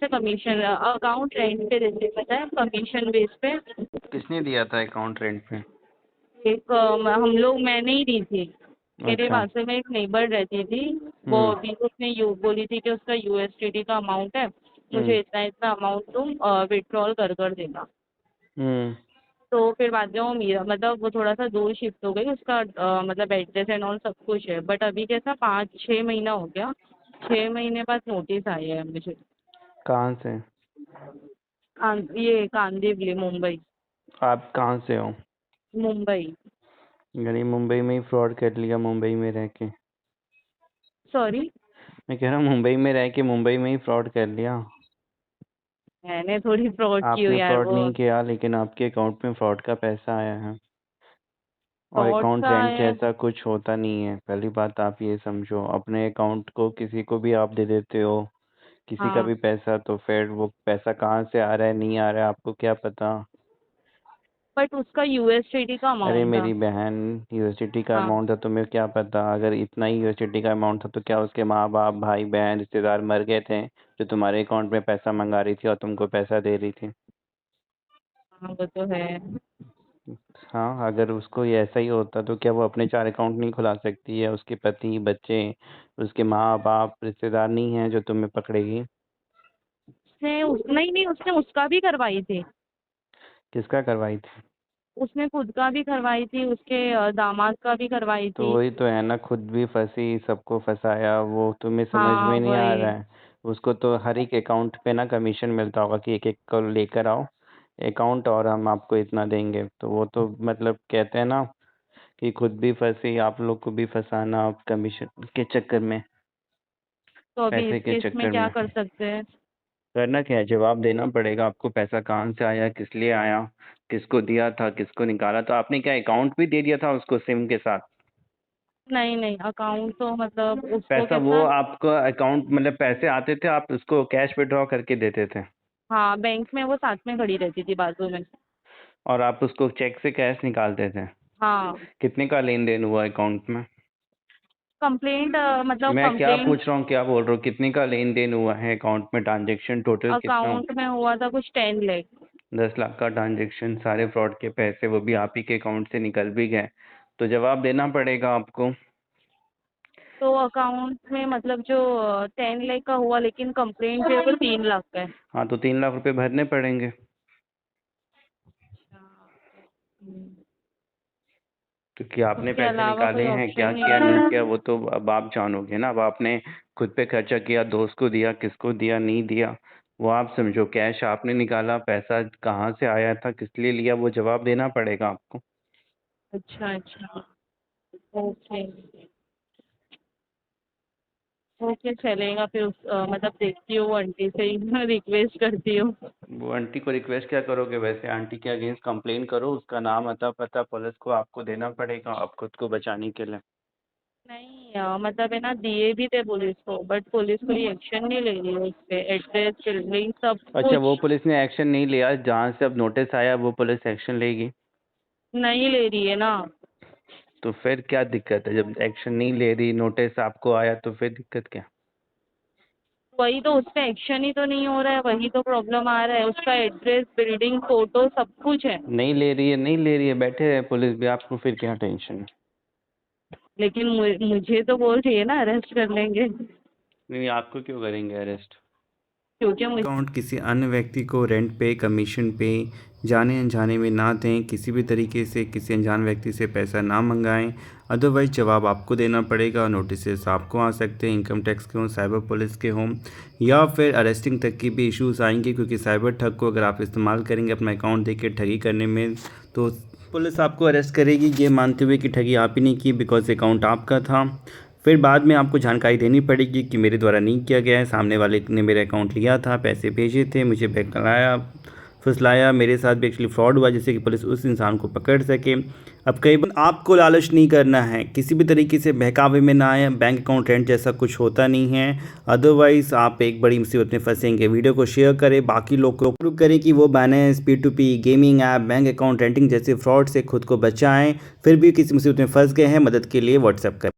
ऐसे commission account rent पे देते, पता है, कमीशन बेस पे। किसने दिया था अकाउंट रेंट पे? एक हम लोग, मैंने ही दी थी। मेरे अच्छा। बाजू में एक नेबर रहती थी। वो हम्म। अभी उसने यू बोली थी कि उसका यूएसडीटी का अमाउंट है, हम्म। मुझे इतना इतना अमाउंट तुम विड्रॉल कर देना। हम्म। तो फिर बाद में वो मेरा मतलब वो थोड़ा सा दूर शिफ्ट हो गई, उसका मतलब एड्रेस एंड ऑल सब कुछ है, बट अभी कैसा 5-6 महीना हो गया। 6 महीने बाद नोटिस आई है मुझे। कहाँ से? ये कांदिवली, मुंबई। आप कहाँ से हो? मुंबई। यानी मुंबई में ही फ्रॉड कर लिया मुंबई में रह के? सॉरी। मैं कह रहा हूँ मुंबई में रह के मुंबई में ही फ्रॉड कर लिया। मैंने थोड़ी फ्रॉड की हो आपने यार, फ्रॉड वो नहीं किया, लेकिन आपके अकाउंट में फ्रॉड का पैसा आया है। और फ्रॉड अकाउंट सा रेंट है। जैसा कुछ होता नहीं है। पहली बात आप ये समझो, अपने अकाउंट को किसी को भी आप दे देते हो, किसी का हाँ, भी पैसा, तो फिर वो पैसा कहाँ से आ रहा है नहीं आ रहा है आपको क्या पता? बट उसका यूएसडीटी का अरे अमाउंट था। मेरी बहन, यूनिवर्सिटी का हाँ, अमाउंट था, तुम्हें क्या पता? अगर इतना ही यूनिवर्सिटी का अमाउंट था तो क्या उसके माँ बाप, भाई बहन, रिश्तेदार मर गए थे जो तुम्हारे अकाउंट में पैसा मंगा रही थी और तुमको पैसा दे रही थी? हाँ, वो तो है। हाँ, अगर उसको ये ऐसा ही होता तो क्या वो अपने 4 अकाउंट नहीं खुला सकती है? उसके पति, बच्चे, उसके माँ बाप, रिश्तेदार नहीं है जो तुम्हें पकड़ेगी? नहीं नहीं, उसने उसका भी करवाई थी। किसका करवाई थी? उसने खुद का भी करवाई थी, उसके दामाद का भी करवाई तो थी। वही तो है ना, खुद भी फंसी, सबको फंसाया, वो तुम्हें समझ हाँ, में नहीं आ रहा वही। है। उसको तो हर एक अकाउंट पे ना कमीशन मिलता होगा कि एक एक को लेकर आओ अकाउंट और हम आपको इतना देंगे। तो वो तो मतलब कहते हैं ना कि खुद भी फंसी, आप लोग को भी फंसाना कमीशन के चक्कर में, तो अभी इस पैसे के केस में चक्कर क्या में। कर सकते हैं? करना क्या है, जवाब देना पड़ेगा आपको। पैसा कहाँ से आया, किस लिए आया, किसको दिया था, किसको निकाला? तो आपने क्या अकाउंट भी दे दिया था उसको सिम के साथ? नहीं नहीं, अकाउंट तो मतलब उसको पैसा वो कैसा। आपका अकाउंट मतलब पैसे आते थे, आप उसको कैश विड्रॉ करके देते थे? हाँ, बैंक में वो साथ में खड़ी रहती थी बाजू में। और आप उसको चेक से कैश निकालते थे? हाँ। कितने का लेन देन हुआ अकाउंट में? कंप्लेंट मतलब मैं क्या कंप्लेंट। पूछ रहा हूँ, क्या बोल रहा हूँ, कितने का लेन देन हुआ है अकाउंट में? ट्रांजेक्शन टोटल कितना? अकाउंट में हुआ था कुछ 10 लाख। 10 लाख का ट्रांजेक्शन, सारे फ्रॉड के पैसे, वो भी आप ही के अकाउंट से निकल भी गए, तो जवाब देना पड़ेगा आपको। तो अकाउंट में मतलब जो 10 लाख का हुआ, लेकिन कंप्लेंट जो है वो 3 लाख का है। हाँ, तो 3 लाख रुपए भरने पड़ेंगे। हम्म, तो क्या आपने उसके पैसे अलावा निकाले कोई हैं, ऑप्शन क्या नहीं किया नहीं है। किया, वो तो अब आप जानोगे ना। अब आपने खुद पे खर्चा किया, दोस्त को दिया, किसको दिया नहीं दिया, वो आप समझो। कैश आपने निकाला, पैसा कहाँ से आया था, किस लिए लिया, वो जवाब देना पड़ेगा आपको। अच्छा अच्छा। ओके। ओके, चलेगा फिर मतलब देखती हूँ, आंटी से ही रिक्वेस्ट करती हूँ। वो आंटी को रिक्वेस्ट क्या करोगे? वैसे आंटी के अगेंस्ट कंप्लेन करो, उसका नाम, अता पता पुलिस को आपको देना पड़ेगा आप खुद को बचाने के लिए। नहीं मतलब है ना, दिए भी थे पुलिस को, बट पुलिस कोई एक्शन नहीं ले रही है उस पे, एड्रेस बिल्डिंग सब अच्छा, वो कुछ। पुलिस ने एक्शन नहीं लिया? जहाँ से अब नोटिस आया वो पुलिस एक्शन लेगी? नहीं ले रही है ना। तो फिर क्या दिक्कत है? जब एक्शन नहीं ले रही, नोटिस आपको आया, तो फिर दिक्कत क्या? वही तो, उस पे एक्शन ही तो नहीं हो रहा है, वही तो प्रॉब्लम आ रहा है, उसका एड्रेस बिल्डिंग फोटो सब कुछ है। नहीं ले रही है, नहीं ले रही है, बैठे हैं पुलिस भी, आपको फिर क्या टेंशन है? लेकिन मुझे तो बोल रही है ना, अरेस्ट कर लेंगे। नहीं, आपको क्यों करेंगे अरेस्ट? क्योंकि मुझे। अकाउंट किसी अन्य व्यक्ति को रेंट पे, कमीशन पे, जाने अनजाने में ना दें। किसी भी तरीके से किसी अनजान व्यक्ति से पैसा ना मंगाएं, अदरवाइज जवाब आपको देना पड़ेगा। नोटिस आपको आ सकते हैं, इनकम टैक्स के हों, साइबर पुलिस के हों, या फिर अरेस्टिंग तक की भी इश्यूज आएंगे। क्योंकि साइबर ठग को अगर आप इस्तेमाल करेंगे अपना अकाउंट देके ठगी करने में, तो पुलिस आपको अरेस्ट करेगी, ये मानते हुए कि ठगी आप ही ने की, बिकॉज अकाउंट आपका था। फिर बाद में आपको जानकारी देनी पड़ेगी कि मेरे द्वारा नहीं किया गया है, सामने वाले ने मेरे अकाउंट लिया था, पैसे भेजे थे, मुझे बहलाया फुसलाया, मेरे साथ भी एक्चुअली फ्रॉड हुआ, जिससे कि पुलिस उस इंसान को पकड़ सके। अब कई बार आपको लालच नहीं करना है, किसी भी तरीके से बहकावे में ना आए। बैंक अकाउंट रेंट जैसा कुछ होता नहीं है, अदरवाइज़ आप एक बड़ी मुसीबत में फंसेंगे। वीडियो को शेयर करें, बाकी लोग को प्रूव करें कि वो balance, P2P, gaming app, bank account renting जैसे फ्रॉड से खुद को बचाएं। फिर भी किसी मुसीबत में फंस गए हैं, मदद के लिए व्हाट्सएप करें।